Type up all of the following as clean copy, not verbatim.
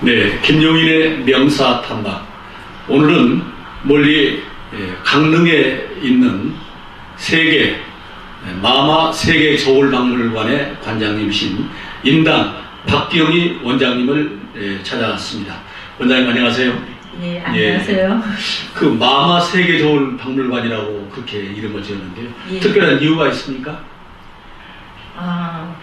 네, 김용인의 명사 탐방. 오늘은 멀리 강릉에 있는 마마 세계저울박물관의 관장님이신 인당 박기영희 원장님을 찾아갔습니다. 원장님 안녕하세요. 네, 안녕하세요. 그 마마 세계저울박물관이라고 그렇게 이름을 지었는데요. 예. 특별한 이유가 있습니까?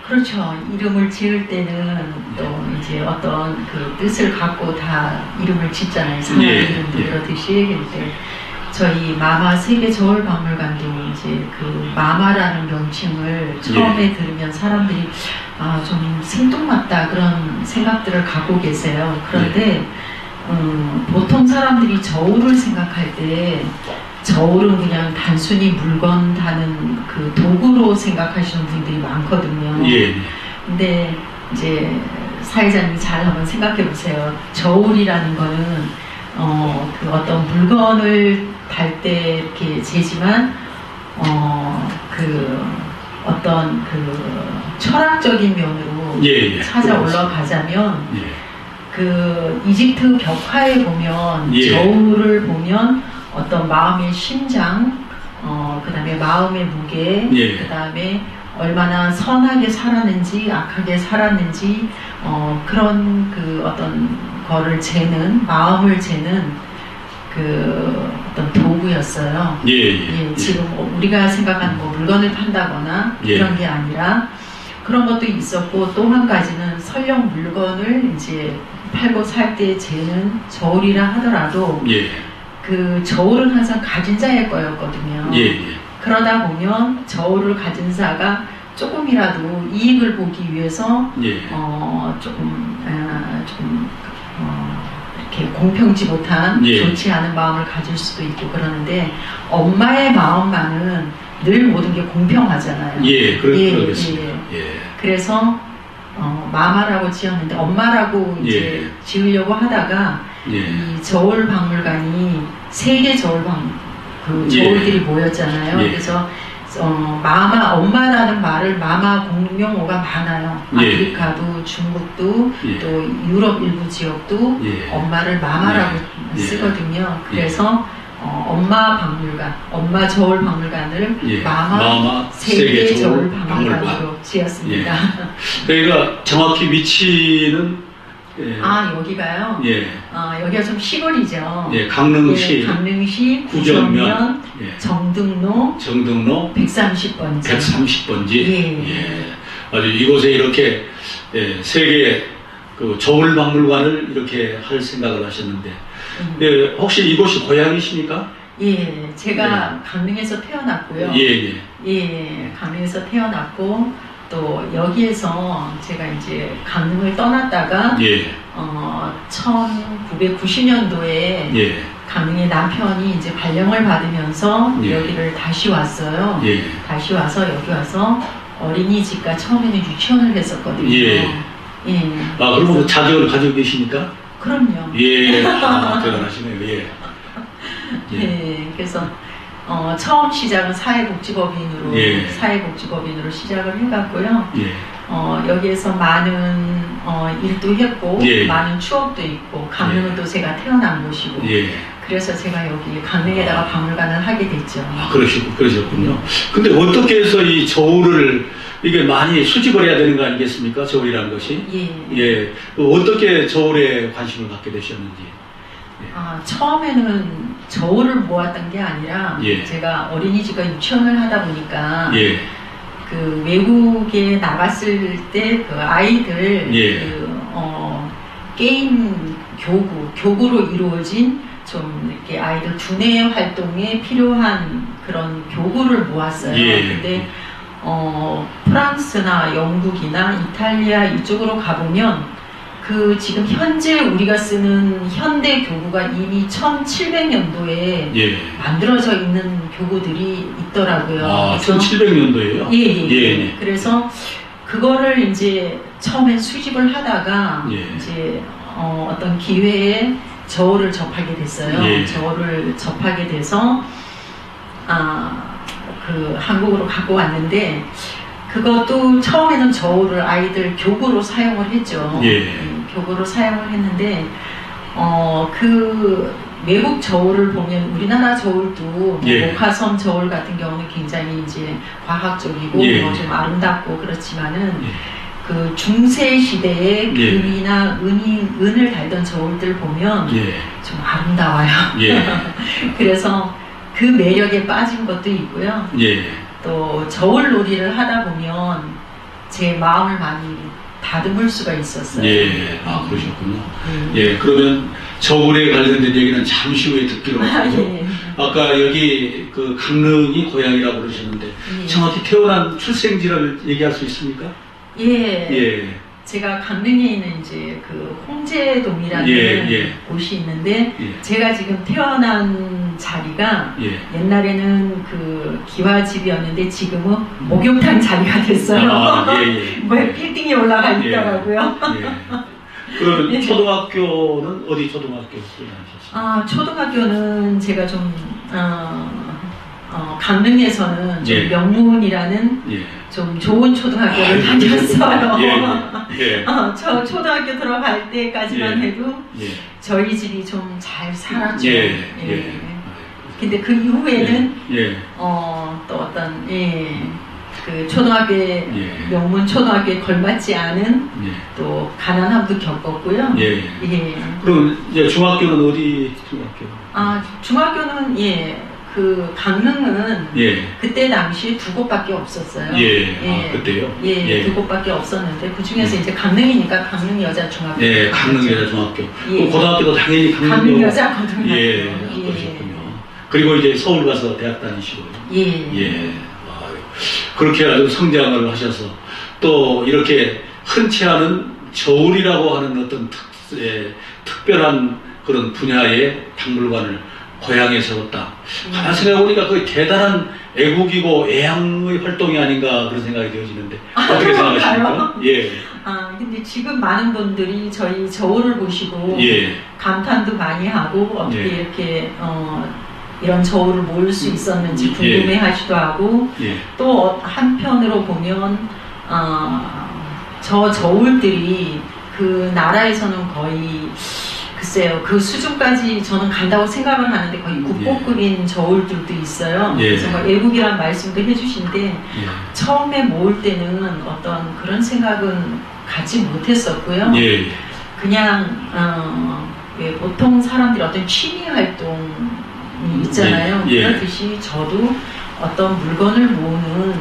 그렇죠. 이름을 지을 때는 또 이제 어떤 그 뜻을 갖고 다 이름을 짓잖아요. 사람 이름도 그렇듯이. 근데 저희 마마 세계저울박물관도 이제 그 마마라는 명칭을 처음에 들으면 사람들이 좀 생뚱맞다 그런 생각들을 갖고 계세요. 그런데 보통 사람들이 저울을 생각할 때 저울은 그냥 단순히 물건 다는 그 도구로 생각하시는 분들이 많거든요. 예. 근데 이제 사회자님이 잘 한번 생각해 보세요. 저울이라는 거는 그 어떤 물건을 달 때 이렇게 재지만 그 어떤 그 철학적인 면으로 찾아 올라가자면 그 이집트 벽화에 보면 저울을 보면 어떤 마음의 심장, 그 다음에 마음의 무게, 그 다음에 얼마나 선하게 살았는지, 악하게 살았는지, 그런 그 어떤 거를 재는, 마음을 재는 그 어떤 도구였어요. 지금 우리가 생각하는 뭐 물건을 판다거나 이런 게 아니라 그런 것도 있었고, 또 한 가지는 설령 물건을 이제 팔고 살 때 재는 저울이라 하더라도 그 저울은 항상 가진 자의 거였거든요. 그러다 보면 저울을 가진 자가 조금이라도 이익을 보기 위해서 조금 이렇게 공평치 못한 좋지 않은 마음을 가질 수도 있고 그러는데 엄마의 마음만은 늘 모든 게 공평하잖아요. 그렇겠습니다. 그래서 마마라고 지었는데 엄마라고 이제 지으려고 하다가 이 저울박물관이 세계 저울들이 모였잖아요. 그래서 엄마라는 말을 마마 공용어가 많아요. 아프리카도 중국도 또 유럽 일부 지역도 엄마를 마마라고 쓰거든요. 그래서 엄마 박물관, 엄마 저울박물관을 마마 세계 저울박물관으로 지었습니다. 저희가 정확히 위치는 여기가요? 여기가 좀 시골이죠. 강릉시, 강릉시 구정면 정등로 130번지. 130번지. 아주 이곳에 이렇게 세계 그 저울박물관을 이렇게 할 생각을 하셨는데, 혹시 이곳이 고향이십니까? 제가 강릉에서 태어났고요. 강릉에서 태어났고 또 여기에서 제가 이제 강릉을 떠났다가 1990년도에 강릉의 남편이 이제 발령을 받으면서 여기를 다시 왔어요. 다시 와서 여기 와서 어린이집과 처음에는 유치원을 했었거든요. 그럼 자격을 가지고 계십니까? 그럼요. 대단하시네요. 그래서 처음 시작은 사회복지법인으로 시작을 해갔고요. 여기에서 많은 일도 했고 많은 추억도 있고 강릉은 또 제가 태어난 곳이고 그래서 제가 여기 강릉에다가 박물관을 하게 됐죠. 그러셨군요. 근데 어떻게 해서 이 저울을 이게 많이 수집을 해야 되는 거 아니겠습니까? 저울이라는 것이. 어떻게 저울에 관심을 갖게 되셨는지. 처음에는 저울을 모았던 게 아니라 제가 어린이집과 유치원을 하다 보니까 그 외국에 나갔을 때 그 아이들 게임 교구로 이루어진 좀 이렇게 아이들 두뇌 활동에 필요한 그런 교구를 모았어요. 근데 프랑스나 영국이나 이탈리아 이쪽으로 가보면 그 지금 현재 우리가 쓰는 현대 교구가 이미 1700년도에 만들어져 있는 교구들이 있더라고요. 1700년도에요? 그래서 그거를 이제 처음엔 수집을 하다가 이제 어떤 기회에 저울을 접하게 됐어요. 저울을 접하게 돼서 그 한국으로 갖고 왔는데 그것도 처음에는 저울을 아이들 교구로 사용을 했죠. 벽으로 사용을 했는데 그 외국 저울을 보면 우리나라 저울도 예. 목화섬 저울 같은 경우는 굉장히 이제 과학적이고 예. 좀 아름답고 그렇지만은 예. 그 중세 시대에 예. 금이나 은을 달던 저울들 보면 예. 좀 아름다워요. 예. 그래서 그 매력에 빠진 것도 있고요. 예. 또 저울놀이를 하다 보면 제 마음을 많이 다듬을 수가 있었어요. 예. 아, 그러셨군요. 예. 그러면 저울에 관련된 얘기는 잠시 후에 듣기로 하고 예. 아까 여기 그 강릉이 고향이라고 그러셨는데 예. 정확히 태어난 출생지를 얘기할 수 있습니까? 예. 예. 제가 강릉에 있는 이제 그 홍제동이라는 예. 곳이 있는데 예. 제가 지금 태어난 자리가 예. 옛날에는 그 기와집이었는데 지금은 목욕탕 자리가 됐어요. 아, 예. 뭐 빌딩에 올라가 예. 있더라고요. 예. 그러면 예. 초등학교는 어디 초등학교 다니셨어요? 아, 초등학교는 제가 좀 강릉에서는 좀 예. 명문이라는 예. 좀 좋은 초등학교를 다녔어요. 예. 저 초등학교 들어갈 때까지만 예. 해도 예. 저희 집이 좀 잘 살았죠. 예. 근데 그 이후에는 예. 또 어떤 그 초등학교에 예. 명문 초등학교에 걸맞지 않은 예. 또 가난함도 겪었고요. 예. 예. 그럼 이제 중학교는 어디 중학교? 아, 중학교는 그 강릉은 예. 그때 당시에 두 곳밖에 없었어요. 예. 아, 그때요? 예, 두 곳밖에 없었는데 그 중에서 이제 강릉이니까 강릉 여자 중학교. 예, 강릉 여자 중학교. 예. 고등학교도 당연히 강릉 여자 고등학교. 예, 그러셨군요. 그리고 이제 서울 가서 대학 다니시고요. 예. 아유, 그렇게 아주 성장을 하셔서 또 이렇게 흔치 않은 저울이라고 하는 어떤 특별한 그런 분야의 박물관을 고향에 세웠다. 가만 생각해보니까 거의 대단한 애국이고 애향의 활동이 아닌가 그런 생각이 되어지는데 어떻게 생각하십니까? 예. 근데 지금 많은 분들이 저희 저울을 보시고 예. 감탄도 많이 하고 어떻게 예. 이렇게 이런 저울을 모을 수 있었는지 궁금해하시도 하고 예. 또 한편으로 보면 저 저울들이 그 나라에서는 거의 글쎄요, 그 수준까지 저는 간다고 생각을 하는데 거의 국보급인 저울들도 있어요. 예. 그래서 뭐 애국이란 말씀도 해주신데 예. 처음에 모을 때는 어떤 그런 생각은 갖지 못했었고요. 예. 그냥 왜 보통 사람들이 어떤 취미 활동이 있잖아요. 예. 그렇듯이 저도 어떤 물건을 모으는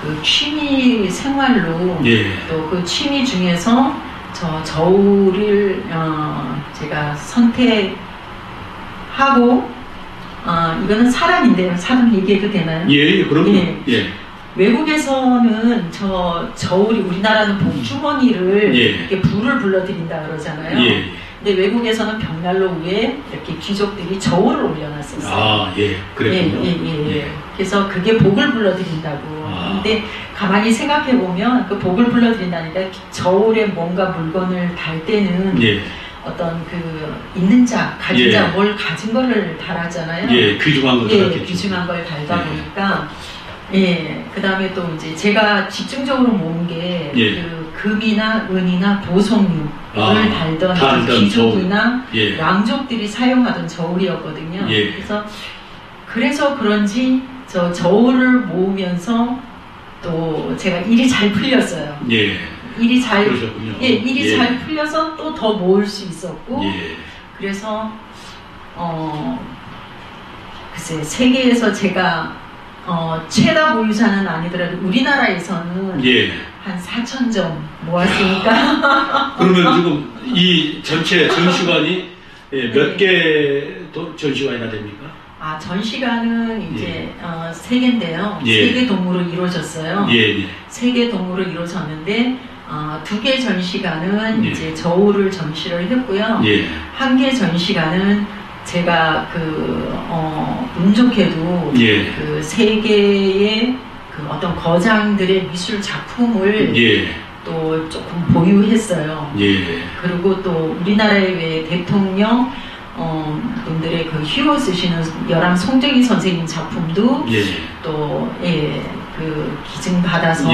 그 취미 생활로 또 그 취미 중에서 저 저울을 제가 선택하고 이거는 사람인데요. 사람 얘기해도 되나요? 예, 그럼요. 예. 외국에서는 저 저울이 우리나라는 복주머니를 이렇게 불을 불러드린다 그러잖아요. 예. 근데 외국에서는 벽난로 위에 이렇게 귀족들이 저울을 올려놨었어요. 아, 예, 그랬군요. 그래서 그게 복을 불러드린다고. 근데 가만히 생각해 보면 그 복을 불러드린다니까 저울에 뭔가 물건을 달 때는 어떤 그 있는 자, 가진 자, 뭘 가진 거를 달았잖아요. 예, 귀중한 걸 달았겠죠. 귀중한 걸 달다 보니까. 그 다음에 또 이제 제가 집중적으로 모은 게 그 금이나 은이나 보석류를 달던 귀족이나 왕족들이 사용하던 저울이었거든요. 그래서 그런지 저 저울을 모으면서 또 제가 일이 잘 풀렸어요. 일이 잘 잘 풀려서 또 더 모을 수 있었고 그래서 글쎄 세계에서 제가 최다 보유자는 아니더라도 우리나라에서는 한 4,000점 모았으니까. 그러면 지금 이 전체 전시관이 몇 개 전시관이나 됩니까? 전시관은 이제 3개인데요. 3개 동으로 이루어졌어요. 3개 동으로 이루어졌는데 2개 전시관은 이제 저울을 전시를 했고요. 1개 전시관은 제가 운 좋게도 그 세계의 그 어떤 거장들의 미술 작품을 또 조금 보유했어요. 그리고 또 우리나라의 왜 대통령 분들의 그 휴거 쓰시는 열암 송정희 선생님 작품도 또 그 기증 받아서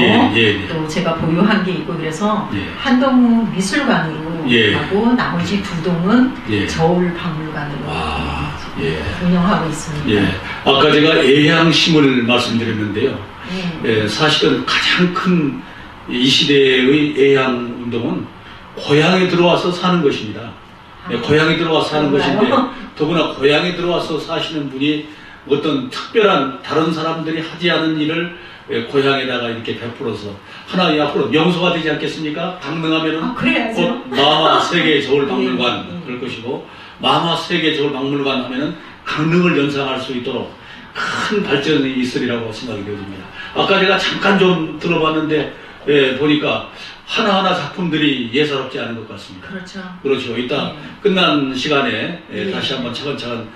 또 제가 보유한 게 있고 그래서 한 동은 미술관으로 하고 나머지 두 동은 저울 박물관으로 운영하고 있습니다. 아까 제가 애양심을 말씀드렸는데요. 사실은 가장 큰 이 시대의 애양 운동은 고향에 들어와서 사는 것입니다. 고향에 들어와서 사는 것인데 더구나 고향에 들어와서 사시는 분이 어떤 특별한 다른 사람들이 하지 않은 일을 고향에다가 이렇게 베풀어서 하나의 앞으로 명소가 되지 않겠습니까? 강릉하면은 곧 마마 세계 저울 박물관 그럴 것이고 마마 세계 저울 박물관 하면은 강릉을 연상할 수 있도록 큰 발전이 있으리라고 생각이 되어집니다. 아까 제가 잠깐 좀 들어봤는데 보니까 하나하나 작품들이 예사롭지 않은 것 같습니다. 그렇죠. 이따 끝난 시간에 다시 한번 차근차근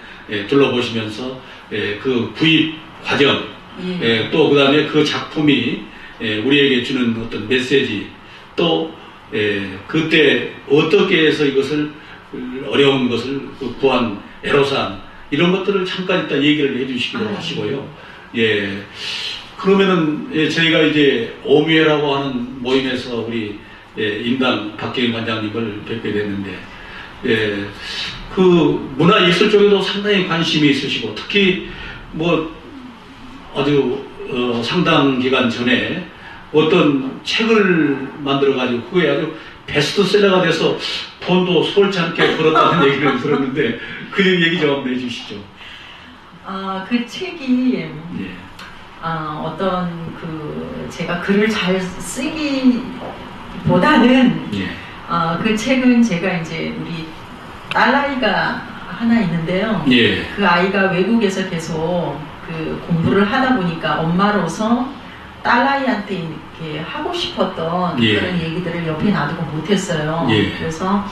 둘러보시면서 그 구입 과정 또 그 다음에 그 작품이 우리에게 주는 어떤 메시지 또 그때 어떻게 해서 이것을 어려운 것을 구한 애로사항 이런 것들을 잠깐 이따 얘기를 해주시기로 하시고요. 그러면은 저희가 이제 오미회라고 하는 모임에서 우리 인당 박경인 관장님을 뵙게 됐는데 그 문화예술 쪽에도 상당히 관심이 있으시고 특히 뭐 아주 상당 기간 전에 어떤 책을 만들어 가지고 그게 아주 베스트셀러가 돼서 돈도 솔지 않게 벌었다는 얘기를 들었는데 그 얘기 좀 한번 해주시죠. 그 책이 어떤 그 제가 글을 잘 쓰기보다는 그 책은 제가 이제 우리 딸아이가 하나 있는데요. 그 아이가 외국에서 계속 그 공부를 하다 보니까 엄마로서 딸아이한테 이렇게 하고 싶었던 그런 얘기들을 옆에 놔두고 못했어요. 그래서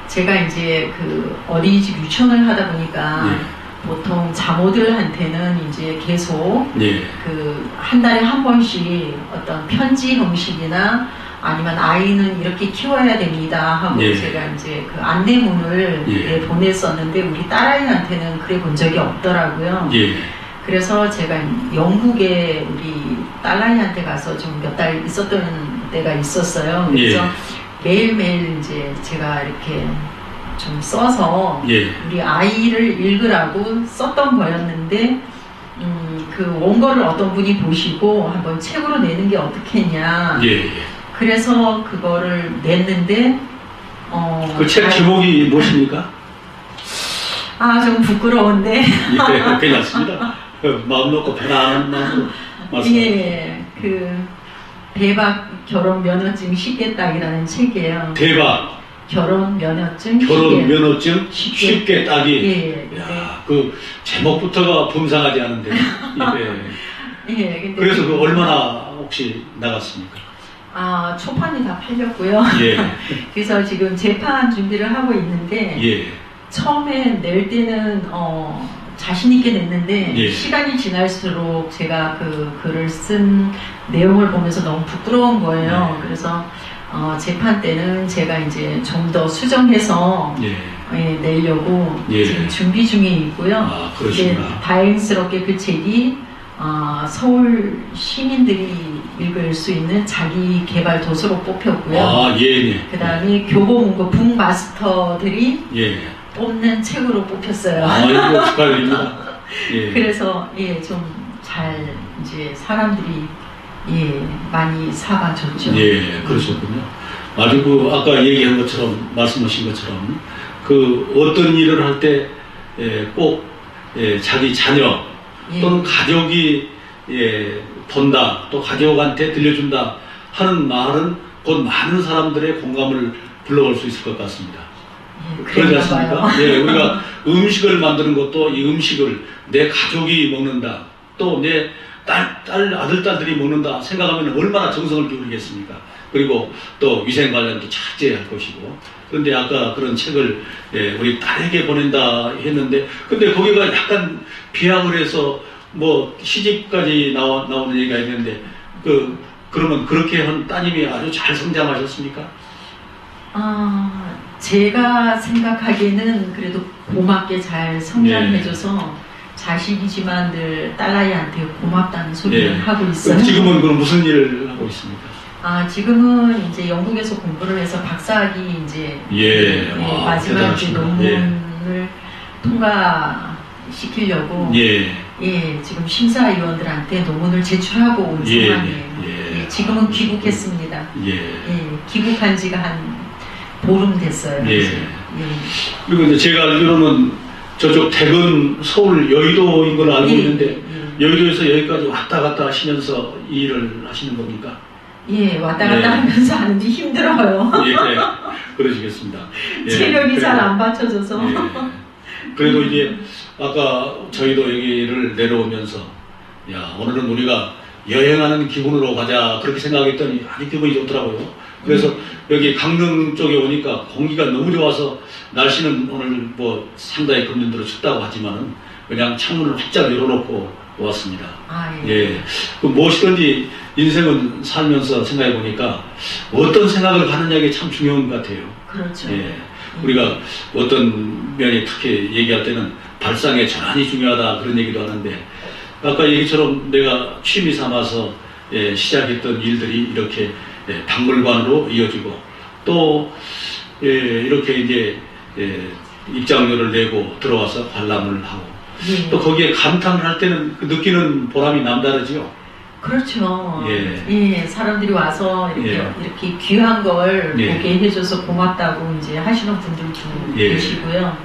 제가 이제 그 어린이집 유치원을 하다 보니까 보통 자모들한테는 이제 계속 그 한 달에 한 번씩 어떤 편지 형식이나 아니면 아이는 이렇게 키워야 됩니다 하고 제가 이제 그 안내문을 보냈었는데 우리 딸아이한테는 그래 본 적이 없더라고요. 그래서 제가 영국에 우리 딸아이한테 가서 좀 몇 달 있었던 때가 있었어요. 그래서 매일매일 이제 제가 이렇게 좀 써서 우리 아이를 읽으라고 썼던 거였는데 그 원고를 어떤 분이 보시고 한번 책으로 내는 게 어떻겠냐 그래서 그거를 냈는데 그 책 제목이 무엇입니까? 좀 부끄러운데 괜찮습니다. 마음 놓고 편안한 마음으로 말씀하세요. 그 대박 결혼 면허증 쉽게 따기라는 책이에요. 대박 결혼 면허증 쉽게 따기. 그 제목부터가 범상하지 않은데. 근데 그래서 그 얼마나 혹시 나갔습니까? 초판이 다 팔렸고요. 그래서 지금 재판 준비를 하고 있는데 처음에 낼 때는 자신 있게 냈는데 시간이 지날수록 제가 그 글을 쓴 내용을 보면서 너무 부끄러운 거예요. 그래서 재판 때는 제가 이제 좀 더 수정해서 내려고 지금 준비 중에 있고요. 다행스럽게 그 책이 서울 시민들이 읽을 수 있는 자기 개발 도서로 뽑혔고요. 그 다음에 교보문고 북마스터들이 뽑는 책으로 뽑혔어요. 이거 축하드립니다. 그래서 좀 잘 이제 사람들이 많이 사봐줬죠. 그러셨군요. 아주 그 아까 얘기한 것처럼 말씀하신 것처럼 그 어떤 일을 할 때 꼭 자기 자녀 또는 가족이 본다 또 가족한테 들려준다 하는 말은 곧 많은 사람들의 공감을 불러올 수 있을 것 같습니다. 그러지 않습니까? 우리가 음식을 만드는 것도 이 음식을 내 가족이 먹는다 또 내 아들, 딸들이 먹는다 생각하면 얼마나 정성을 기울이겠습니까? 그리고 또 위생 관련도 철저히 할 것이고. 그런데 아까 그런 책을 우리 딸에게 보낸다 했는데, 근데 거기가 약간 비약을 해서 뭐 시집까지 나오는 얘기가 있는데, 그러면 그렇게 한 따님이 아주 잘 성장하셨습니까? 제가 생각하기에는 그래도 고맙게 잘 성장해줘서 자식이지만 늘 딸아이한테 고맙다는 소리를 예. 하고 있어요. 지금은 그럼 무슨 일을 하고 있습니까? 지금은 이제 영국에서 공부를 해서 박사학위 이제 마지막 이제 논문을 통과시키려고 지금 심사위원들한테 논문을 제출하고 온 상황이에요. 지금은 귀국했습니다. 귀국한 지가 한 보름 됐어요. 그리고 이제 제가 알기로는 저쪽 대근, 서울, 여의도인 걸로 알고 있는데 여의도에서 여기까지 왔다 갔다 하시면서 이 일을 하시는 겁니까? 왔다 갔다 하면서 하는데 힘들어요. 그러시겠습니다. 체력이 잘 안 받쳐져서. 그래도 이제 아까 저희도 여기를 내려오면서 오늘은 우리가 여행하는 기분으로 가자 그렇게 생각했더니 아주 기분이 좋더라고요. 그래서 여기 강릉 쪽에 오니까 공기가 너무 좋아서 날씨는 오늘 뭐 상당히 금년대로 춥다고 하지만은 그냥 창문을 활짝 열어놓고 왔습니다. 그 무엇이든지 인생은 살면서 생각해 보니까 어떤 생각을 하느냐가 참 중요한 것 같아요. 그렇죠. 우리가 어떤 면이 특히 얘기할 때는 발상의 전환이 중요하다 그런 얘기도 하는데 아까 얘기처럼 내가 취미 삼아서 시작했던 일들이 이렇게 박물관으로 이어지고 또 이렇게 이제 입장료를 내고 들어와서 관람을 하고 또 거기에 감탄을 할 때는 그 느끼는 보람이 남다르죠. 그렇죠. 사람들이 와서 이렇게 귀한 걸 보게 해줘서 고맙다고 이제 하시는 분들도 계시고요.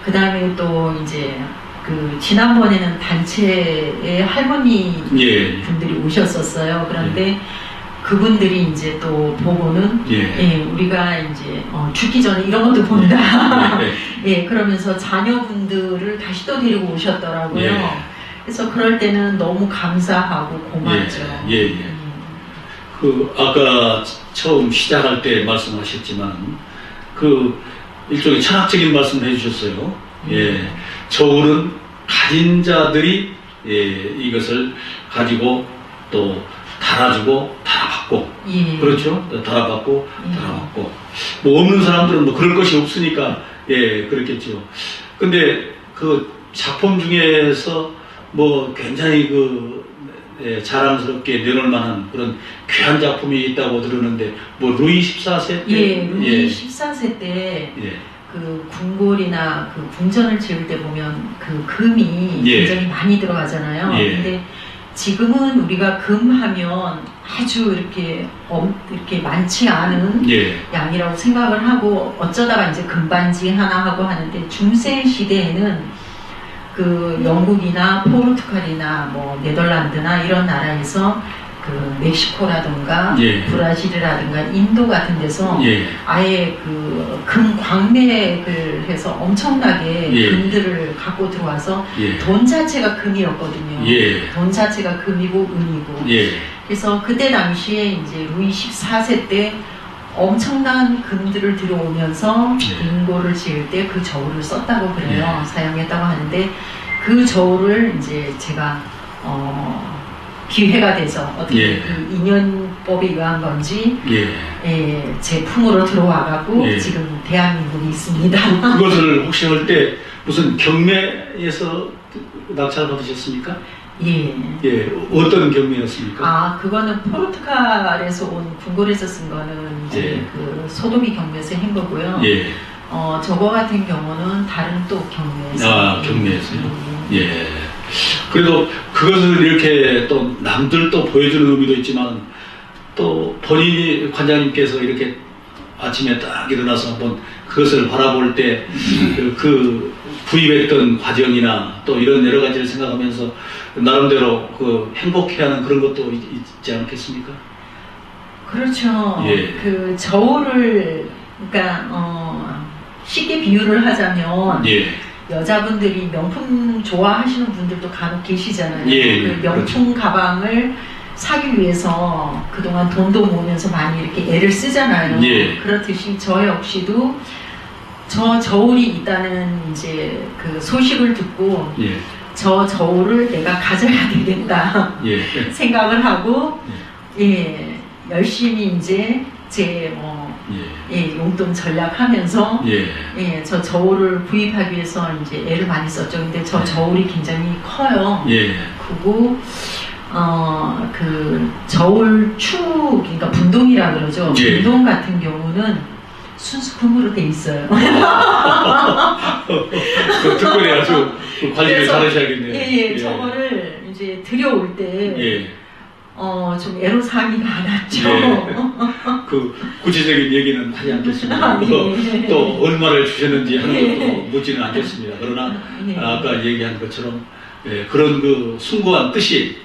그 다음에 또 이제 그 지난번에는 단체의 할머니 분들이 오셨었어요. 그런데 그분들이 이제 또 보고는 우리가 이제 죽기 전에 이런 것도 본다. 그러면서 자녀분들을 다시 또 데리고 오셨더라고요. 그래서 그럴 때는 너무 감사하고 고맙죠. 그 아까 처음 시작할 때 말씀하셨지만 그 일종의 철학적인 말씀을 해주셨어요. 저울은 가진 자들이 이것을 가지고 또 달아주고 달아받고 그렇죠? 달아받고 달아받고 뭐 없는 사람들은 뭐 그럴 것이 없으니까 그렇겠죠. 근데 그 작품 중에서 뭐 굉장히 그 자랑스럽게 내놓을 만한 그런 귀한 작품이 있다고 들었는데 뭐 루이 14세 때 루이 14세 때 그 궁궐이나 그 궁전을 지을 때 보면 그 금이 굉장히 많이 들어가잖아요. 근데 지금은 우리가 금하면 아주 이렇게 많지 않은 양이라고 생각을 하고 어쩌다가 이제 금반지 하나 하고 하는데 중세 시대에는 그 영국이나 포르투갈이나 뭐 네덜란드나 이런 나라에서 그 멕시코라든가 브라질이라든가 인도 같은 데서 아예 그 금 광맥을 해서 엄청나게 금들을 갖고 들어와서 돈 자체가 금이었거든요. 돈 자체가 금이고 은이고. 그래서 그때 당시에 이제 루이 14세 때 엄청난 금들을 들어오면서 궁궐을 지을 때 그 저울을 썼다고 그래요. 사용했다고 하는데 그 저울을 이제 제가 기회가 돼서 어떻게 그 인연법에 의한 건지 제품으로 들어와가고 지금 대한민국에 있습니다. 그것을 혹시 할 때 무슨 경매에서 낙찰 받으셨습니까? 어떤 경매였습니까? 그거는 포르투갈에서 온 궁궐에서 쓴 거는 이제 그 소도비 경매에서 한 거고요. 저거 같은 경우는 다른 또 경매에서. 경매에서요? 그래도 그것을 이렇게 또 남들 또 보여주는 의미도 있지만 또 본인이 관장님께서 이렇게 아침에 딱 일어나서 한번 그것을 바라볼 때 그 구입했던 과정이나 또 이런 여러 가지를 생각하면서 나름대로 그 행복해하는 그런 것도 있지 않겠습니까? 그렇죠. 그 저울을 그러니까 쉽게 비유를 하자면 여자분들이 명품 좋아하시는 분들도 간혹 계시잖아요. 그 명품 가방을 사기 위해서 그동안 돈도 모으면서 많이 이렇게 애를 쓰잖아요. 그렇듯이 저 역시도 저 저울이 있다는 이제 그 소식을 듣고 저 저울을 내가 가져야 되겠다 생각을 하고 열심히 이제 제 용돈 전략하면서 저 저울을 구입하기 위해서 이제 애를 많이 썼죠. 근데 저 저울이 굉장히 커요. 크고 그 저울축, 그러니까 분동이라 그러죠. 분동 같은 경우는 순수금으로 돼 있어요. 특별히 아주 관리를 잘하셔야겠네요. 저거를 이제 들여올 때 좀 애로사항이 많았죠. 그 구체적인 얘기는 하지 않겠습니다. 또 얼마를 주셨는지 하는 것도 묻지는 않겠습니다. 그러나 아까 얘기한 것처럼 그런 그 숭고한 뜻이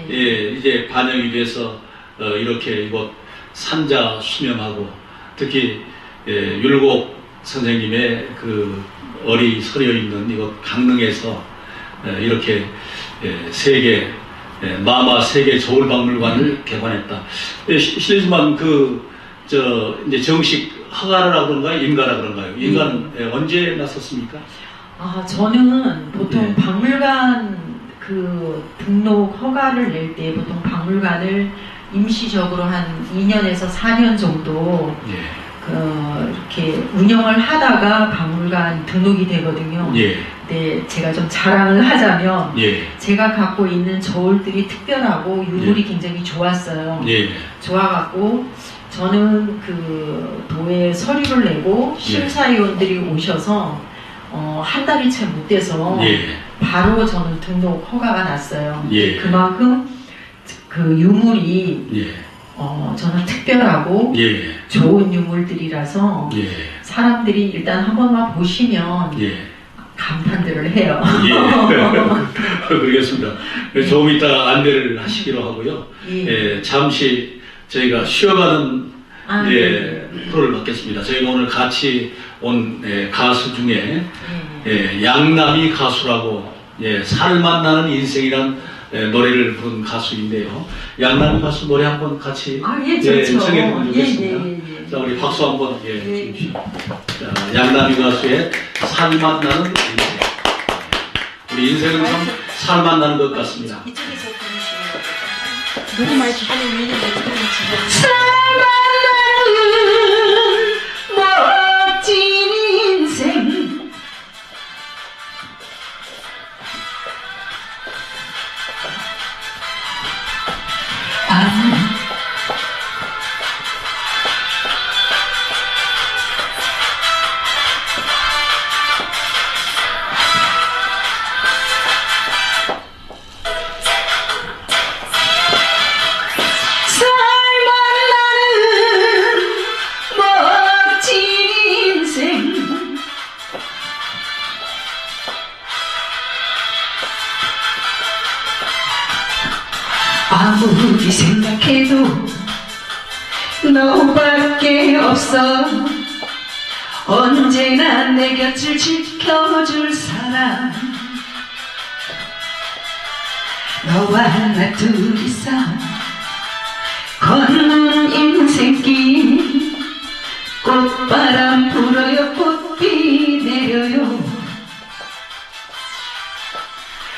이제 반영이 돼서 이렇게 이곳 산자 수명하고 특히 율곡 선생님의 그 어리 서려 있는 이곳 강릉에서 이렇게 세계 마마 세계 저울박물관을 개관했다. 실례지만 이제 정식 허가라 그런가요? 인가라 그런가요? 인가는 언제 났었습니까? 저는 보통 박물관 그 등록 허가를 낼 때 보통 박물관을 임시적으로 한 2년에서 4년 정도 이렇게 운영을 하다가 박물관 등록이 되거든요. 네, 제가 좀 자랑을 하자면 제가 갖고 있는 저울들이 특별하고 유물이 굉장히 좋았어요. 좋아갖고 저는 그 도에 서류를 내고 심사위원들이 오셔서 한 달이 채 못 돼서 바로 저는 등록 허가가 났어요. 그만큼 그 유물이 저는 특별하고 좋은 유물들이라서 사람들이 일단 한 번만 보시면 감탄들을 해요. 그러겠습니다. 조금 이따 안내를 하시기로 하고요. 잠시 저희가 쉬어가는 프로를 받겠습니다. 저희가 오늘 같이 온 가수 중에 양남이 가수라고 살맛 나는 인생이란 노래를 부른 가수인데요. 양남이 가수 노래 한번 같이 청해보면 좋겠습니다. 자, 우리 박수 한번 주십시오. 자, 양남이 가수의 살맛 나는 인생. 우리 인생은 참 살맛 나는 것 같습니다. 이쪽에서 부르시면 너무 많이 아니 왜냐면 살맛 나는 멋진 인생 아무리 생각해도 너밖에 없어 언제나 내 곁을 지켜줄 사람 너와 나 둘이서 걷는 인생길 꽃바람 불어요 꽃비 내려요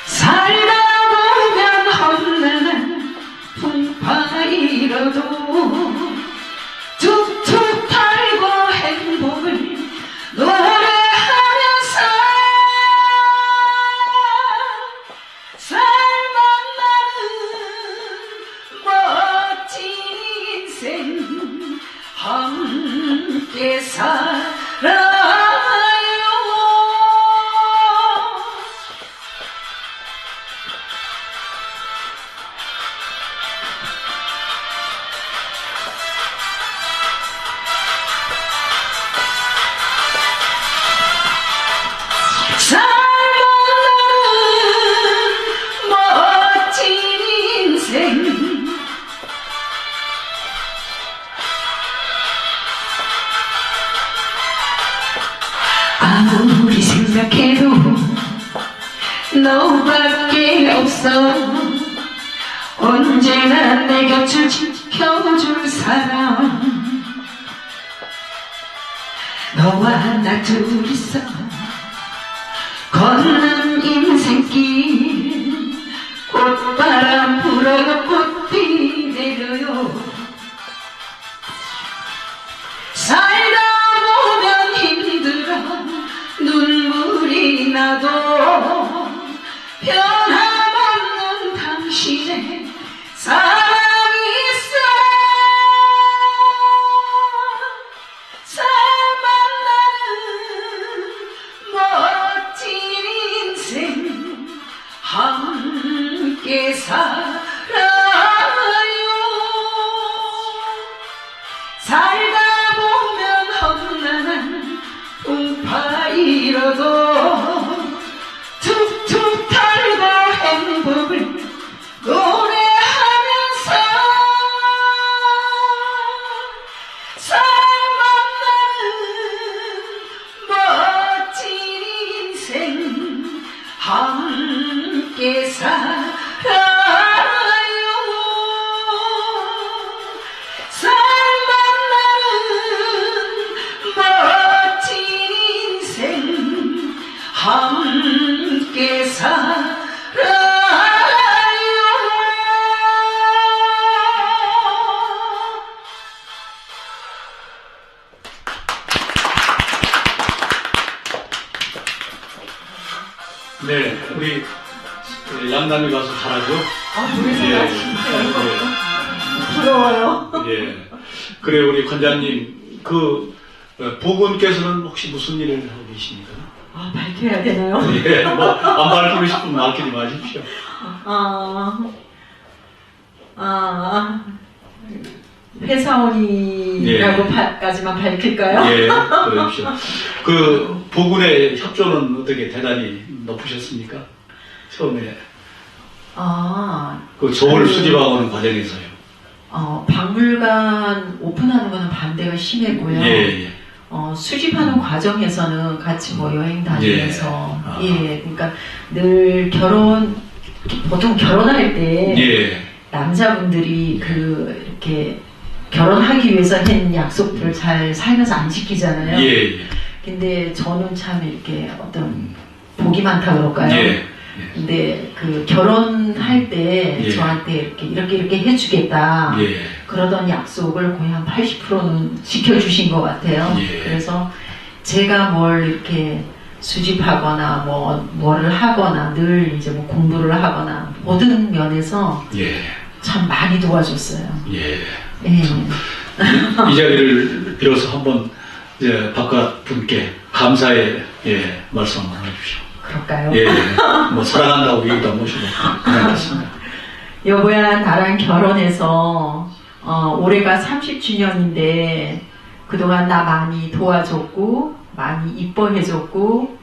살다 보면 험난한 풍파이러도 툭툭 달고 행복을 노래하면서 살맛 나는 멋진 인생 함께 살아요. 아무리 생각해도 너밖에 없어 언제나 내 곁을 지켜줄 사람 너와 나 둘이서 걷는 인생길 꽃바람 불어요 꽃비 내려요 지나도 변함없는 당신의 사랑이 있어. 살만 나는 멋진 인생 함께 살아요. 살다 보면 험난한 풍파 잃어도 툭툭 털고 행복을 노래하면서 살만 나는 멋진 인생 함께 살아요. 살만 나는 멋진 인생 함께 살아요. 네, 우리 양남이 가서 잘하죠? 노래 잘하시네요. 부러워요. 예. 그래, 우리 관장님, 보건께서는 혹시 무슨 일을 하고 계십니까? 밝혀야 되나요? 예, 안 밝히고 싶으면 밝히지 마십시오. 회사원이라고까지만 밝힐까요? 예, 그러십시오. 보건의 협조는 어떻게 대단히 높으셨습니까? 처음에. 저울 수집하고는 과정에서요. 박물관 오픈하는 거는 반대가 심했고요. 예. 수집하는 과정에서는 같이 여행 다니면서, 예. 그러니까 늘 보통 결혼할 때, 예. 남자분들이 이렇게 결혼하기 위해서 한 약속들을 잘 살면서 안 지키잖아요. 예. 근데 저는 참 이렇게 어떤 복이 많다 그럴까요? 예. 근데 결혼할 때 저한테 이렇게 해주겠다. 예. 그러던 약속을 거의 한 80%는 지켜주신 것 같아요. 예. 그래서 제가 뭘 이렇게 수집하거나 뭐를 하거나 늘 이제 공부를 하거나 모든 면에서 참 많이 도와줬어요. 예. 예. 이 자리를 빌어서 한번 바깥 분께 감사의 말씀 한번 해주시오. 그럴까요? 예. 사랑한다고 얘기도 안 모시고 그렇습니다. 여보야, 나랑 결혼해서 올해가 30주년인데 그동안 나 많이 도와줬고 많이 이뻐해줬고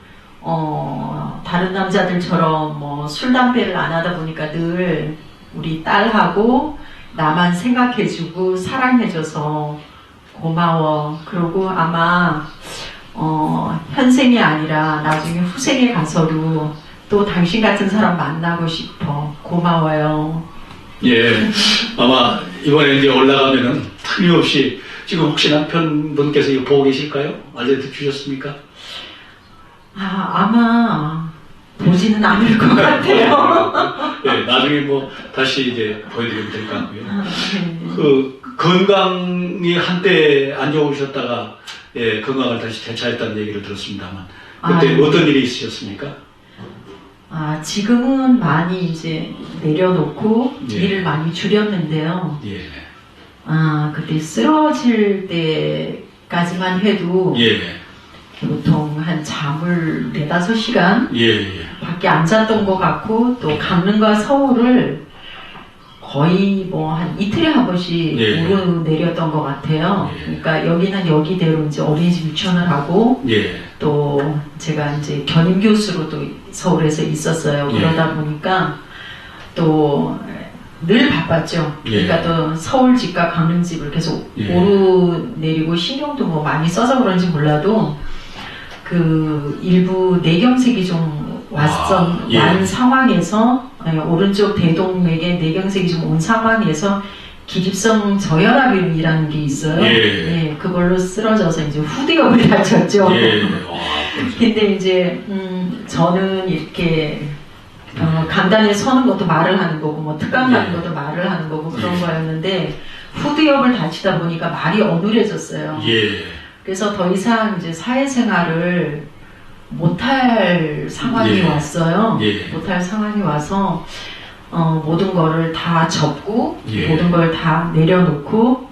다른 남자들처럼 술 담배를 안 하다 보니까 늘 우리 딸하고 나만 생각해주고 사랑해줘서 고마워. 그리고 아마 현생이 아니라 나중에 후생에 가서도 또 당신 같은 사람 만나고 싶어. 고마워요. 예, 아마 이번에 이제 올라가면은 틀림없이 지금 혹시 남편분께서 이거 보고 계실까요? 알려주셨습니까? 아마 보지는 않을 것 같아요. 예, 나중에 다시 이제 보여드리면 될 것 같고요. 건강이 한때 안 좋으셨다가 건강을 다시 되찾았다는 얘기를 들었습니다만 그때 어떤 일이 있으셨습니까? 지금은 많이 이제 내려놓고 일을 많이 줄였는데요. 그때 쓰러질 때까지만 해도 보통 한 잠을 4-5시간 밖에 안 잤던 것 같고 또 강릉과 서울을 거의 한 이틀에 한 번씩 오르내렸던 것 같아요. 그러니까 여기는 여기대로 이제 어린이집 유치원을 하고 또 제가 이제 견임 교수로 또 서울에서 있었어요. 그러다 보니까 또 늘 바빴죠. 그러니까 또 서울 집과 강릉 집을 계속 오르내리고 신경도 많이 써서 그런지 몰라도 일부 뇌경색이 좀 온 상황에서 오른쪽 대동맥에 뇌경색이 좀 온 상황에서 기립성 저혈압이라는 게 있어요. 그걸로 쓰러져서 이제 후두엽을 다쳤죠. 근데 이제 저는 이렇게 강단에 서는 것도 말을 하는 거고 특강 가는 것도 말을 하는 거고 그런 거였는데 후두엽을 다치다 보니까 말이 어눌해졌어요. 그래서 더 이상 이제 사회생활을 못할 상황이 예. 왔어요. 예. 못할 상황이 와서 모든 거를 다 접고 예. 모든 걸 다 내려놓고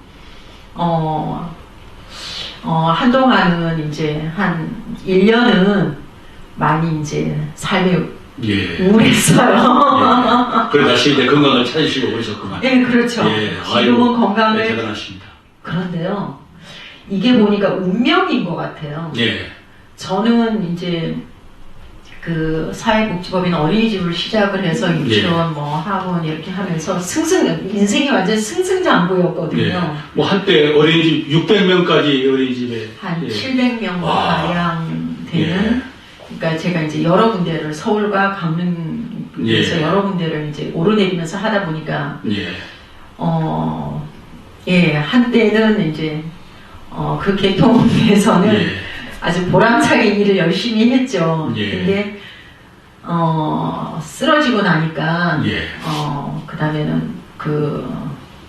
한동안은 이제 한 1년은 많이 이제 삶이 예. 우울했어요. 예. 그래 다시 이제 건강을 찾으시고 오셨구만. 네, 그렇죠. 예. 지금은 아이고, 건강을 네, 대단하십니다. 그런데요. 이게 보니까 운명인 것 같아요. 예. 저는 이제 그 사회복지법인 어린이집을 시작을 해서 유치원 뭐 학원 이렇게 하면서 인생이 완전 승승장구였거든요. 예. 뭐 한때 어린이집 600명까지 어린이집에 한 예. 700명 가량 되는 그러니까 제가 이제 여러 군데를 서울과 강릉에서 예. 여러 군데를 이제 오르내리면서 하다 보니까 예. 한때는 이제 그 계통에서는 예. 아주 보람차게 일을 열심히 했죠. 예. 근데 쓰러지고 나니까 예. 그 다음에는 그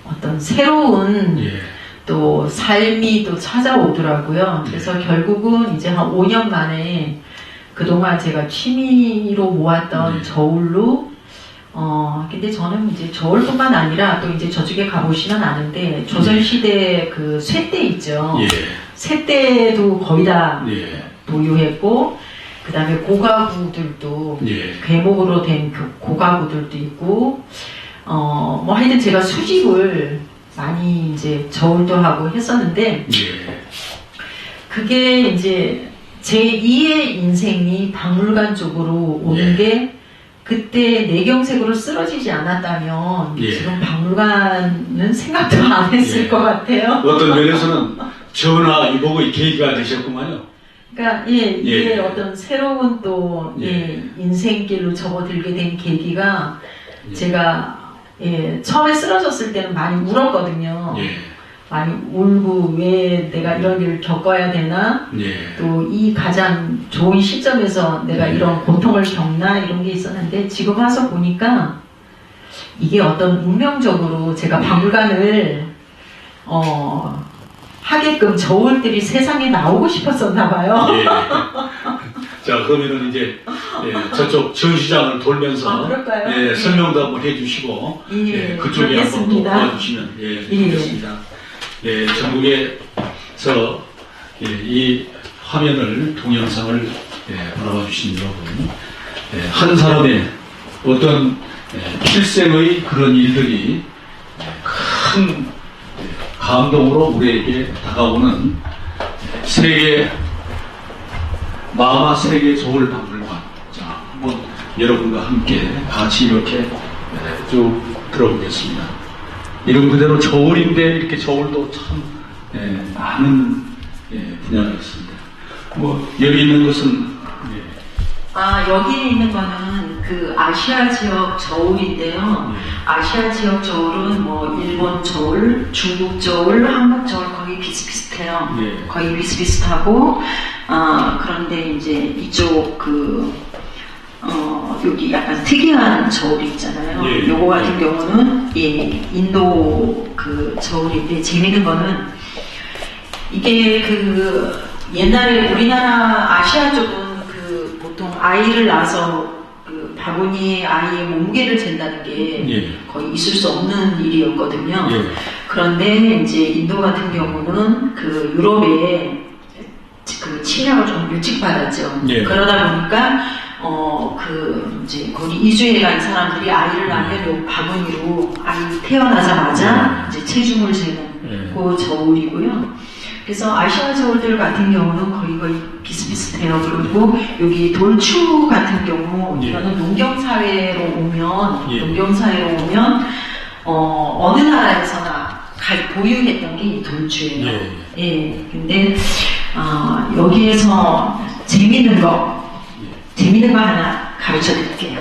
어떤 새로운 예. 또 삶이 또 찾아오더라고요. 그래서 결국은 이제 한 5년 만에 그동안 제가 취미로 모았던 네. 저울로 근데 저는 이제 저울뿐만 아니라 또 이제 저쪽에 가보시면 아는데 조선시대 그 쇠대 있죠. 예. 쇠대도 거의 다 예. 보유했고 그 다음에 고가구들도 예. 괴목으로 된 그 고가구들도 있고 뭐 하여튼 제가 수집을 많이 이제 저울도 하고 했었는데 예. 그게 이제 제 2의 인생이 박물관 쪽으로 오는 예. 게 그때 뇌경색으로 쓰러지지 않았다면 예. 지금 박물관은 생각도 안 했을 예. 것 같아요. 어떤 면에서는 전화 이복의 계기가 되셨구만요. 그러니까 이게 예. 어떤 새로운 또 예. 인생길로 접어들게 된 계기가 예. 제가 처음에 쓰러졌을 때는 많이 울었거든요. 예. 많이 울고 왜 내가 이런 일을 겪어야 되나 예. 또 이 가장 좋은 시점에서 내가 예. 이런 고통을 겪나 이런 게 있었는데 지금 와서 보니까 이게 어떤 운명적으로 제가 박물관을 하게끔 저울들이 세상에 나오고 싶었었나 봐요. 예. 자, 그러면은 이제 저쪽 전시장을 돌면서 그럴까요? 설명도 한번 해주시고 그쪽에 한번 또 도와주시면 좋겠습니다. 전국에서 이 화면을 동영상을 바라봐 주신 여러분, 한 사람의 어떤 필생의 그런 일들이 큰 감동으로 우리에게 다가오는 마마 세계 저울 박물관. 자, 한번 여러분과 함께 같이 이렇게 쭉 들어보겠습니다. 이름 그대로 저울인데 이렇게 저울도 참 많은 분야가 있습니다. 뭐 여기 있는 것은 여기 있는 거는 그 아시아 지역 저울인데요. 아시아 지역 저울은 뭐 일본 저울, 중국 저울, 한국 저울 거의 비슷비슷해요. 거의 비슷비슷하고 그런데 이제 이쪽 여기 약간 특이한 저울이 있잖아요. 요거 같은 경우는 인도 그 저울인데 재밌는 거는 이게 그 옛날에 우리나라 아시아 쪽은 보통 아이를 낳아서 그 바구니에 아이의 몸무게를 잰다는 게 거의 있을 수 없는 일이었거든요. 그런데 이제 인도 같은 경우는 그 유럽에 그 침략을 좀 일찍 받았죠. 그러다 보니까 이제 거기 이주해 간 사람들이 아이를 낳으면 바구니로 아이 태어나자마자 이제 체중을 재는 그 저울이고요. 그래서 아시아 저울들 같은 경우는 거의 비슷비슷해요. 그리고 여기 돌추 같은 경우 이거는 농경사회로 오면 어느 나라에서나 보유했던 게 이 돌추예요. 근데 여기에서 재밌는 거 하나 가르쳐 드릴게요.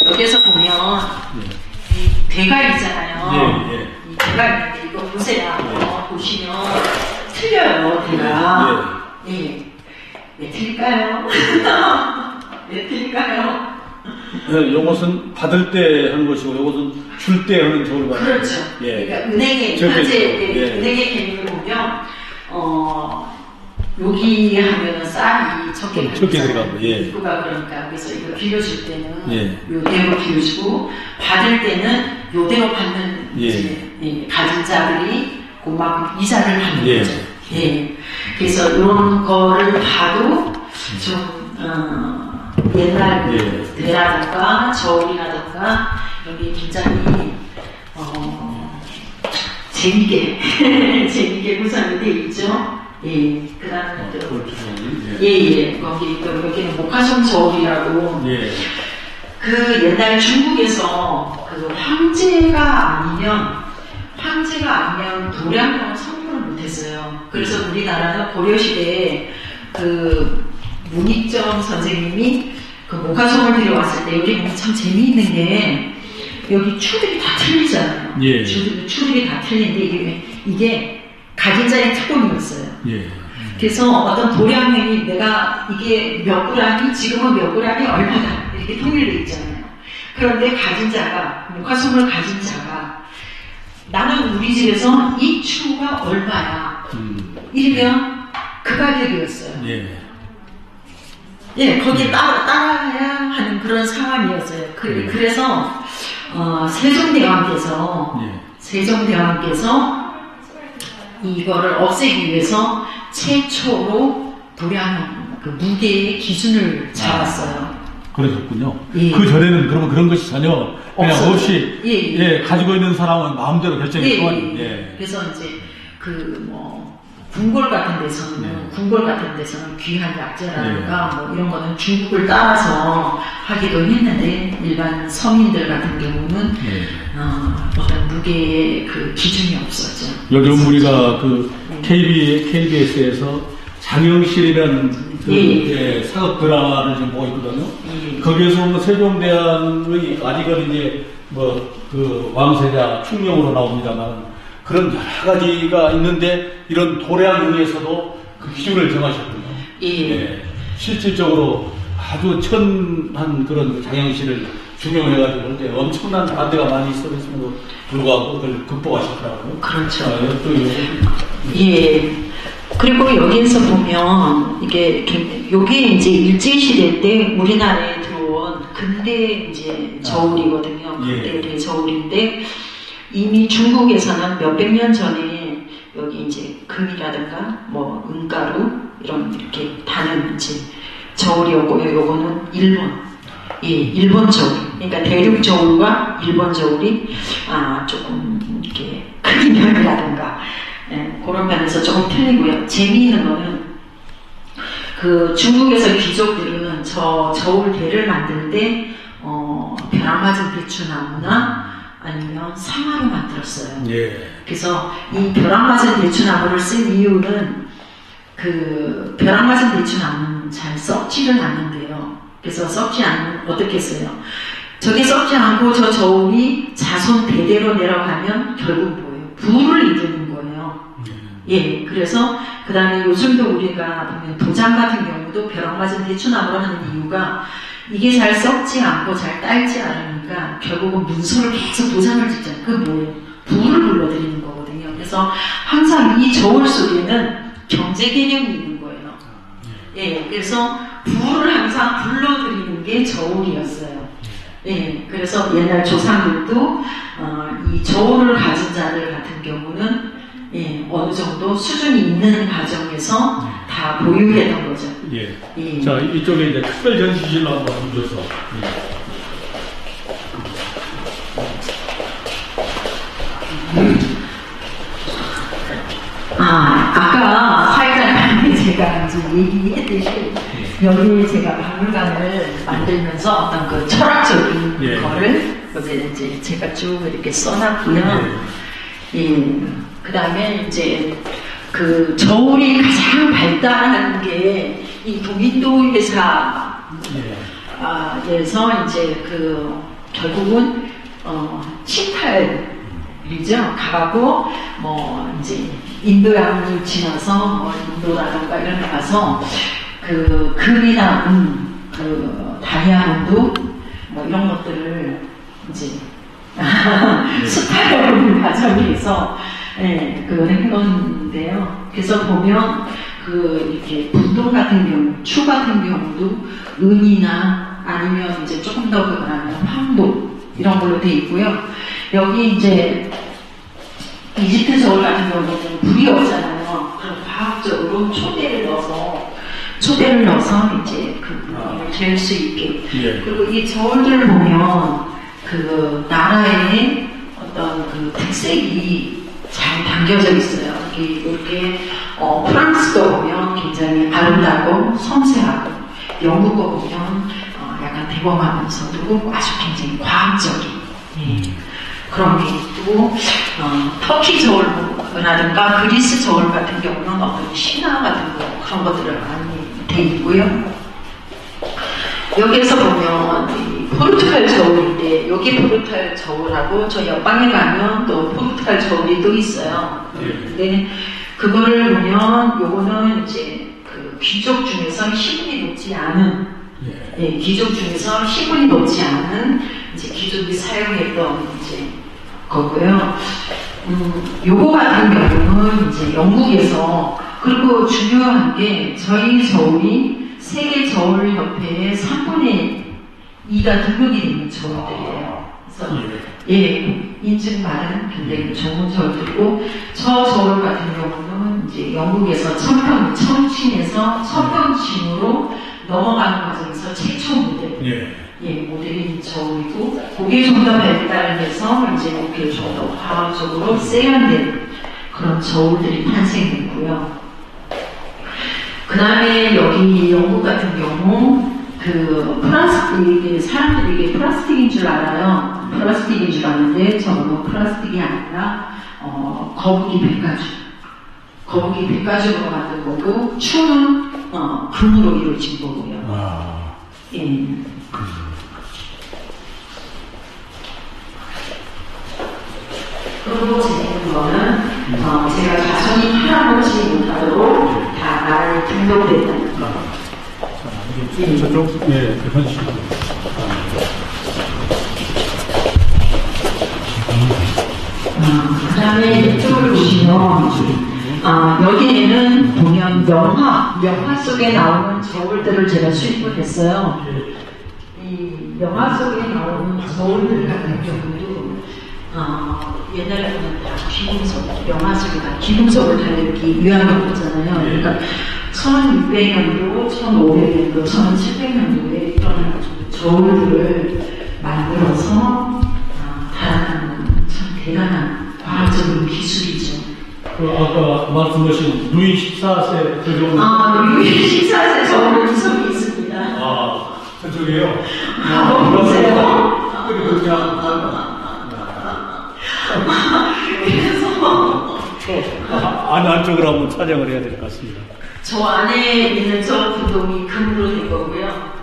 여기에서 보면 이 대가 있잖아요. 이 대가 있는데 이거 보세요. 보시면 틀려요, 대가. 왜 틀릴까요? 왜 틀릴까요? 이것은 받을 때 하는 것이고 이것은 줄 때 하는 저울 받는. 그렇죠. 그러니까 은행의 현재 은행의 개념을 보면 여기 하면은 쌀이 적게 들어가고, 예. 입구가 그러니까 그래서 이거 빌려줄 때는 예. 요대로 빌려주고 받을 때는 요대로 받는 예. 이제 가진 자들이 그만큼 이자를 받는 예. 거죠. 예. 그래서 이런 거를 봐도 좀 옛날 예. 대라든가 저울이라든가 이런 게 굉장히 재밌게 구성이 되어 있죠. 예. 그 다음에 또, 여기는 목화성 저울이라고. 예. 그 옛날 중국에서 그 황제가 아니면 도량령을 선포를 못했어요. 그래서 우리나라는 고려시대에 그 문익점 선생님이 그 목화성을 들여왔을 때 여기 보면 참 재미있는 게 여기 추들이 다 틀리잖아요. 예. 추들이 다 틀린데 이게 가진 자의 특권이었어요. 예. 그래서 어떤 도량령이 내가 이게 몇 그램이 지금은 몇 그램이 얼마다 이렇게 통일되어 있잖아요. 그런데 가진 자가 목화성을 가진 자가 나는 우리 집에서 이 추가 얼마야 이러면 그 가격이었어요. 예. 예, 거기에 따라야 하는 그런 상황이었어요. 그래서 세종대왕께서 이거를 없애기 위해서 최초로 도량 그 무게의 기준을 잡았어요. 그러셨군요. 예. 그 전에는 그러면 그런 것이 전혀 그냥 없어요. 없이 예. 가지고 있는 사람은 마음대로 결정했던. 예. 그래서 이제 궁궐 같은 데서는 귀한 약재라든가 뭐 이런 거는 중국을 따라서 하기도 했는데 일반 서민들 같은 경우는 어떤 무게의 그 기준이 없었죠. 요즘 우리가 그 KBS에서 장영실이라는 사극 드라마를 지금 보고 있거든요. 거기에서 뭐 세종대왕의 아직은 이제 그 왕세자 충명으로 나옵니다만 그런 여러 가지가 있는데 이런 도량에서도 그 기준을 정하셨군요. 예. 실질적으로 아주 천한 그런 장영실을 중용해가지고 그런데 엄청난 반대가 많이 있었음에도 불구하고 그걸 극복하셨더라고요. 그렇죠. 예. 그리고 여기에서 보면 요게 이제 일제시대 때 우리나라에 들어온 근대 이제 저울이거든요. 근대 저울인데 이미 중국에서는 몇백 년 전에 여기 이제 금이라든가 뭐 은가루 이렇게 다는 이제 저울이었고요. 요거는 일본 저울. 그러니까 대륙 저울과 일본 저울이 조금 이렇게 크기면이라든가 그런 면에서 조금 틀리고요. 재미있는 거는 그 중국에서 귀족들은 저울대를 만들 때 벼랑맞은 대추나무나 아니면 상아로 만들었어요. 예. 그래서 이 벼랑맞은 대추나무를 쓴 이유는 그 벼랑맞은 대추나무는 잘 썩지를 않는데요. 그래서 썩지 않으면 어떻게 써요? 저게 썩지 않고 저 저울이 자손 대대로 내려가면 결국 뭐예요? 부를 이루는 거예요. 예, 그래서 그 다음에 요즘도 우리가 보면 도장 같은 경우도 벼랑맞은 대추나무로 하는 이유가 이게 잘 썩지 않고 잘 딸지 않으니까 결국은 문서를 계속 도장을 찍잖아요. 그게 뭐예요? 부를 불러들이는 거거든요. 그래서 항상 이 저울 속에는 경제 개념이 있는 거예요. 예, 그래서 부를 항상 불러들이는 게 저울이었어요. 예, 그래서 옛날 조상들도 이 저울을 가진 자들 같은 경우는 어느 정도 수준이 있는 가정에서 다 보유했던 거죠. 예. 자, 이쪽에 이제 특별 전시실로 한번 주셔서. 아까 사회자님한테 제가 이제 얘기했듯이 여기 제가 박물관을 만들면서 어떤 그 철학적인 거를 여기 이제 제가 쭉 이렇게 써놨고요. 그 다음에 이제 그 저울이 가장 발달한 게 이 동인도 회사에서 이제 그 결국은 침탈이죠. 가고 뭐 이제 인도양을 지나서 뭐 인도라든가 이런 데 가서 그 금이나 그 다이아몬드 뭐 이런 것들을 이제 수탈해오는 과정에서 그걸 한 건데요. 그래서 보면 이렇게 분동 같은 경우, 추 같은 경우도 은이나 아니면 이제 조금 더 그거는 황도 이런 걸로 돼 있고요. 여기 이제 이집트 저울 같은 경우는 불이 없잖아요. 그럼 과학적으로 초대를 넣어서 이제 그 불을 잴 수 있게. 예. 그리고 이 저울들을 보면 그 나라의 어떤 그 특색이 잘 담겨져 있어요. 이렇게 프랑스도 보면 굉장히 아름다고 섬세하고, 영국 거 보면 약간 대범하면서도 아주 굉장히 과학적인 그런 게 있고, 터키 저울이라든가 그리스 저울 같은 경우는 어떤 신화 같은 거 그런 것들을 많이 돼 있고요. 여기에서 보면 이 포르투갈 저울인데, 여기 포르투갈 저울하고 저 옆방에 가면 또 포르투갈 저울이 또 있어요. 근데 그거를 보면 요거는 이제 그 귀족 중에서 희분이 높지 않은, 귀족 중에서 희분이 높지 않은 이제 귀족이 사용했던 이제 거고요. 요거 같은 경우는 이제 영국에서, 그리고 중요한 게 저희 저울이 세계 저울 협회의 3분의 2가 등록이 되는 저울들이에요. 그래서 인증받은 굉장히 좋은 저울들이고, 저 저울 같은 경우는 이제 영국에서 천평층에서 천평층으로 넘어가는 과정에서 최초 모델. 모델인 저울이고, 그게 좀 더 발달해서 이제 그게 좀 더 과학적으로 세련된 그런 저울들이 탄생했고요. 그 다음에 여기 영국 같은 경우, 플라스틱, 사람들이 이게 플라스틱인 줄 알아요. 플라스틱인 줄 아는데, 저는 플라스틱이 아니라, 거북이 백가죽으로 만든 거고, 추는, 금으로 이루어진 거고요. 그리고 재밌는 거는, 제가 자손이 할아버지 못하도록 다 나를 등록됐다는 거. 저쪽, 현실. 그 다음에 이쪽을 보시면, 여기에는 보면 명화 속에 나오는 저울들을 제가 수입을 했어요. 이 명화 속에 나오는 저울들 같은 경우도, 옛날에 보면 다 귀금속, 명화 속에 다 귀금속을 달기 위한 거잖아요. 그러니까 1600년도, 1500년도, 1700년도에 이런 저울들을 만들어서 달아나는 참 대단한 과학적인 기술이죠. 아까 말씀하신 루이 14세 그 정도. 루이 14세 저울 구석이 있습니다. 저쪽이에요? 보세요. 그렇게 그래서 안쪽으로 한번 촬영을 해야 될 것 같습니다. 저 안에 있는 저 구동이 금으로 된 거고요.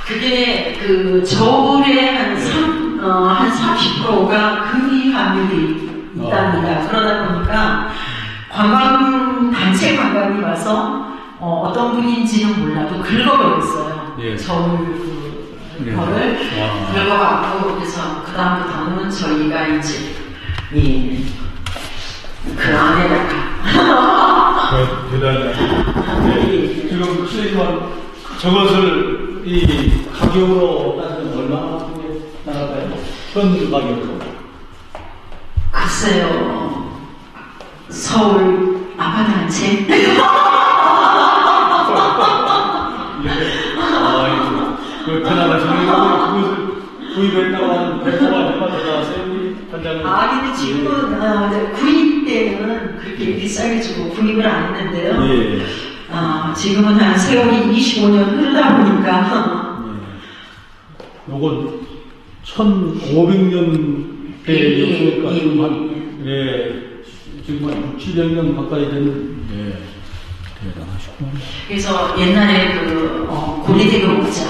그게 그 저울의 한 30%가 금이 함유되어 있답니다. 그러다 보니까 단체 관광이 와서 어떤 분인지는 몰라도 긁어버렸어요. 저울 거를 긁어갖고, 그래서 그 다음부터는 저희가 이제 그 안에다가 대단하네. 지금 실례지만 저것을 이 가격으로 따지면 얼마나 나갈까요? 현 가격으로? 글쎄요, 서울 아파트 한 채? 대단하시네요. 그것을 구입했다고 하는 배포가 얼마나 나왔어요? 근데 지금은 구입 때는 그렇게 비싸게 주고 구입을 안 했는데요. 지금은 한 세월이 25년 흐르다 보니까. 요건 1500년 때였으니까 지금 한 6, 700년 가까이 되는. 대단하시구나. 그래서 옛날에 고리대금 업자,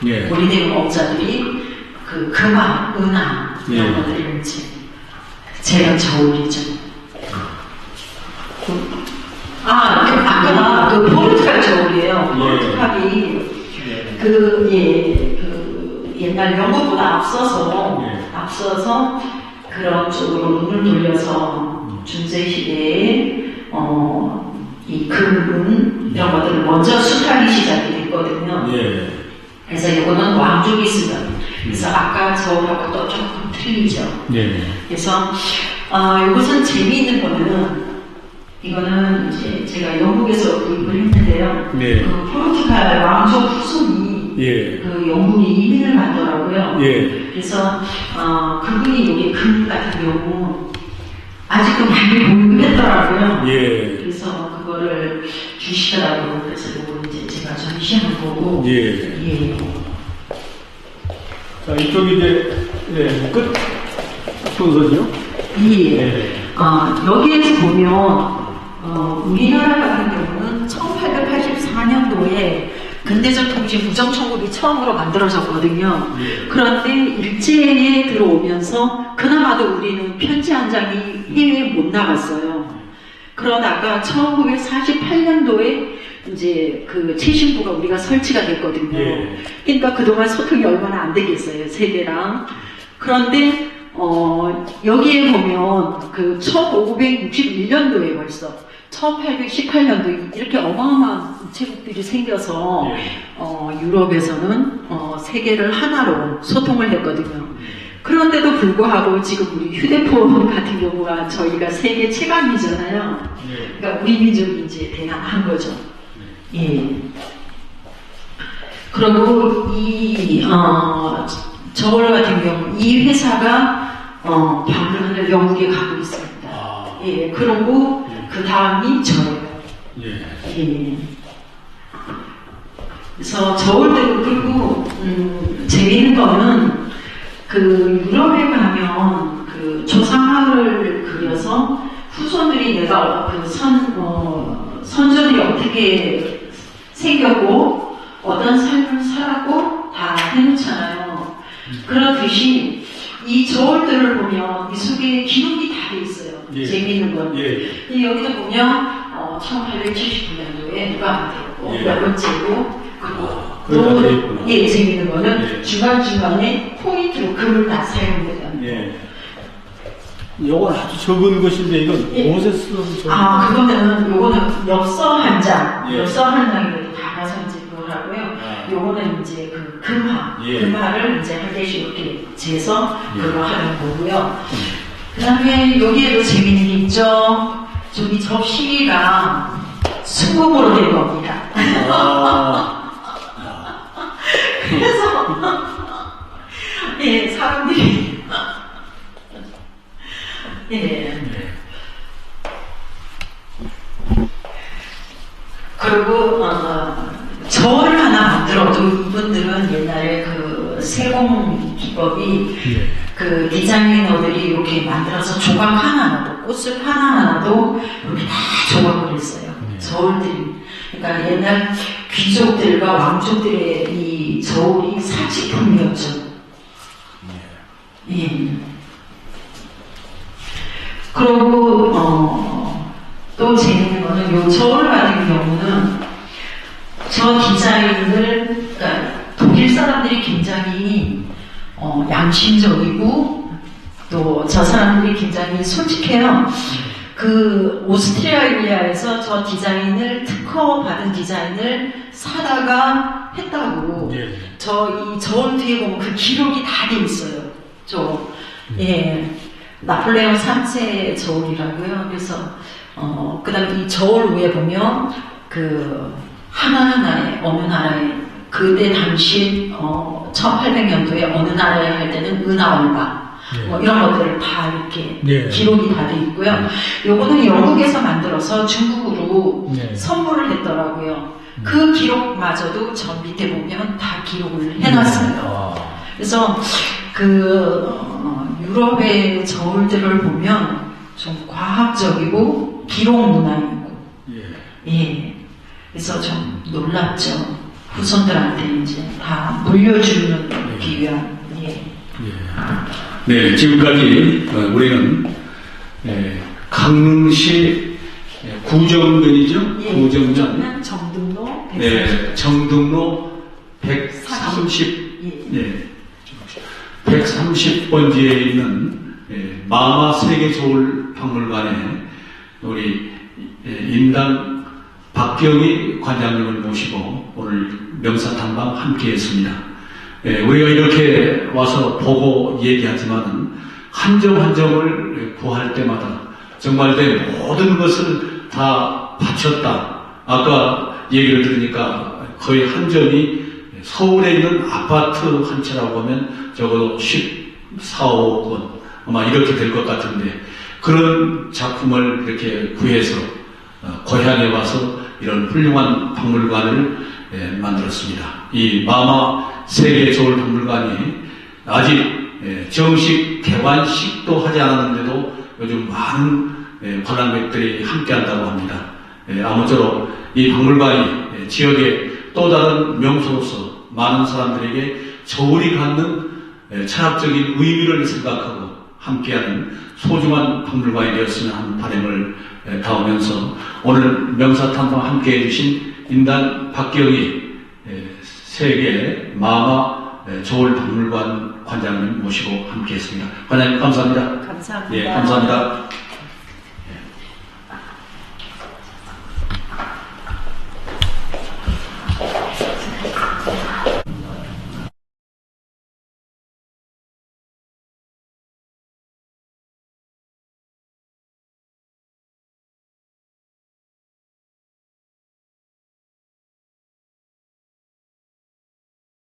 고리대금 업자들이 금화, 은화 이런 것들을 이제 제가 저울이죠. 아까 포르투갈 저울이에요. 포르투갈이 옛날 영국보다 앞서서 그런 쪽으로 눈을 돌려서 중세 시대에 이 금은 이런 것들을 먼저 수탈이 시작이 됐거든요. 예. 그래서 이거는 왕족이 쓰던. 그래서 아까 저하고 또 조금 틀리죠. 예. 그래서 이것은 재미있는 거는 이거는 이제 제가 영국에서 구입을 했는데요. 네. 그 포르투갈 왕족 후손이 예. 그 영국에 이민을 가더라고요. 예. 그래서 그분이 여기 금 같은 경우 아직도 많이 보유했더라고요. 예. 그래서 그거를 주시더라고요. 그래서 이거 이제 제가 전시한 거고. 예. 예. 자, 이쪽이 이제, 예, 끝 순서죠? 예. 예. 여기에서 보면, 우리나라 같은 경우는 1884년도에 근대적 통치 부정청구기 처음으로 만들어졌거든요. 예. 그런데 일제에 들어오면서 그나마도 우리는 편지 한 장이 해외에 못 나갔어요. 그러다가 1948년도에 이제 그 최신부가 우리가 설치가 됐거든요. 예. 그러니까 그동안 소통이 얼마나 안 되겠어요, 세계랑. 그런데 여기에 보면 그 1561년도에 벌써 1818년도에 이렇게 어마어마한 우체국들이 생겨서 유럽에서는 세계를 하나로 소통을 했거든요. 그런데도 불구하고 지금 우리 휴대폰 같은 경우가 저희가 세계 최강이잖아요. 그러니까 우리 민족이 이제 대단한 거죠. 예. 그리고 이 저울 같은 경우 이 회사가 방문을 영국에 가고 있습니다. 예. 그리고 그 다음이 저예요. 예. 그래서 저울대로 그리고 재미있는 거는 그 유럽에 가면 그 조상화를 그려서 후손들이 내가 그 선조들이 어떻게 생겼고 어떤 삶을 살았고 다 해놓잖아요. 그렇듯이 이 저울들을 보면 이 속에 기록이 다 돼 있어요. 예. 재미있는 건. 예. 여기도 보면 1879년도에 누가 만들었고 몇 번째고 그리고 또 재미있는 거는 중간중간에 포인트로 금을 다 사용되는 예. 이건 아주 적은 것인데 이건 무엇에 쓰는 요거는 엽서 한 장, 예. 엽서 한 장이 달아서 이제 그걸 하고요. 요거는 이제 그 금화, 금화를 이제 한 개씩 이렇게 재서 그거 하는 거고요. 그 다음에 여기에도 재미있는 게 있죠. 저기 접시가 수공으로 된 겁니다. 그래서 예, 사람들이 예. 그리고 저울을 하나 만들어도 이분들은 옛날에 그 세공 기법이 그 디자이너들이 이렇게 만들어서 조각 하나하나도 꽃을 하나하나도 이렇게 다 조각을 했어요. 저울들이. 그러니까 옛날 귀족들과 왕족들의 이 저울이 사치품이었죠. 예. 그리고 또 재밌는 거는 요 저울 같은 경우는 저 디자인을 그러니까 독일 사람들이 굉장히 양심적이고 또 저 사람들이 굉장히 솔직해요. 그 오스트리아에서 저 디자인을 특허 받은 디자인을 사다가 했다고. 이 저울 뒤에 보면 그 기록이 다 돼 있어요. 예. 나폴레옹 3세 저울이라고요. 그래서 그다음에 이 저울 위에 보면 그 하나하나에 어느 나라에 그때 당시 1800년도에 어느 나라에 할 때는 은하 얼마 뭐 이런 것들을 다 이렇게 기록이 다 돼 있고요. 요거는 영국에서 만들어서 중국으로 선물을 했더라고요. 그 기록마저도 저 밑에 보면 다 기록을 해놨어요. 그래서 그 유럽의 저울들을 보면 좀 과학적이고 기록 문화이고 예. 그래서 좀 놀랍죠. 후손들한테 이제 다 물려주는 위한 네, 지금까지 우리는 강릉시 구정면이죠? 구정면 정등로 130. 네, 정등로 130 130번지에 있는 마마 세계 저울 박물관에 우리 인당 박경희 관장님을 모시고 오늘 명사탐방 함께 했습니다. 우리가 이렇게 와서 보고 얘기하지만은 한 점 한 점을 구할 때마다 정말 내 모든 것을 다 바쳤다. 아까 얘기를 들으니까 거의 한 점이 서울에 있는 아파트 한 채라고 하면 적어도 14억 원 아마 이렇게 될 것 같은데 그런 작품을 이렇게 구해서 고향에 와서 이런 훌륭한 박물관을 만들었습니다. 이 마마 세계저울박물관이 아직 정식 개관식도 하지 않았는데도 요즘 많은 관람객들이 함께한다고 합니다. 아무쪼록 이 박물관이 지역의 또 다른 명소로서 많은 사람들에게 저울이 갖는 철학적인 의미를 생각하고 함께하는 소중한 박물관이 되었으면 하는 바람을 다하면서 오늘 명사탐방 함께해 주신 인단 박경희 세계 마마 저울박물관 관장님 모시고 함께했습니다. 관장님 감사합니다. 감사합니다. 예, 감사합니다.